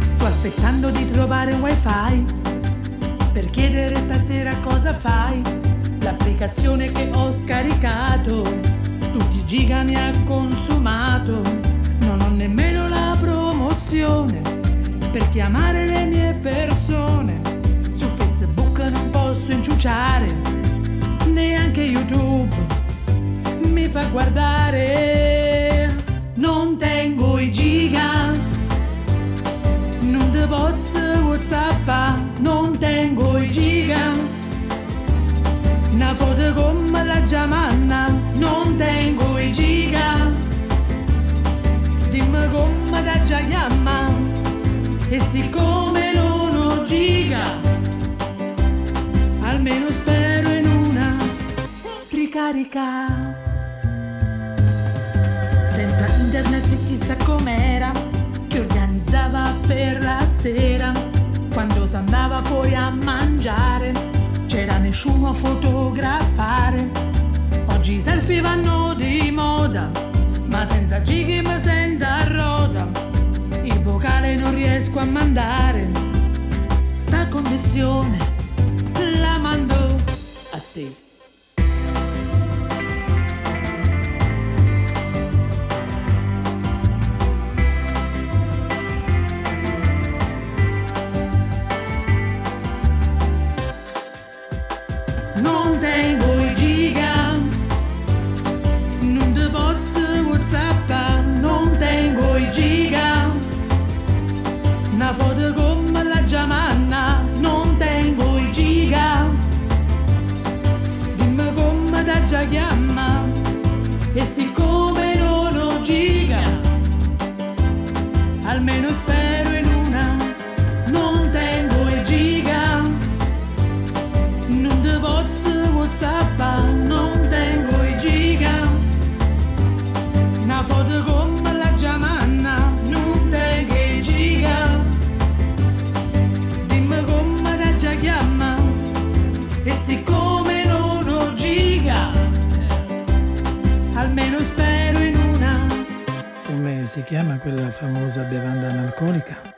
Sto aspettando di trovare un wifi per chiedere stasera cosa fai. L'applicazione che ho scaricato tutti i giga mi ha consumato. Non ho nemmeno la promozione per chiamare le mie persone. Su Facebook non posso inciuciare, neanche YouTube mi fa guardare. Non tengo i giga, non te posso WhatsApp, non tengo i giga. Una foto come la Giamanna, non tengo i giga. Dimmi come da già chiama, e siccome non ho giga, almeno spero in una ricarica. Senza internet chissà com'era, che organizzava per la sera, quando si andava fuori a mangiare. C'era nessuno a fotografare. Oggi i selfie vanno di moda, ma senza gighi mi sento a roda. Il vocale non riesco a mandare, sta connessione la mando a te. Non tengo i giga, non te posso WhatsApp, non tengo i giga. Una foto come la Giamanna, non tengo i giga. Dimmi come da già chiama, e siccome non ho giga, almeno spero in una. Non tengo i giga, non te posso WhatsApp, non tengo i giga. Una foto come la Giamanna, non tengo i giga. Dimmi come da già chiama, e siccome non ho giga, almeno spero in una. Come si chiama quella famosa bevanda analcolica?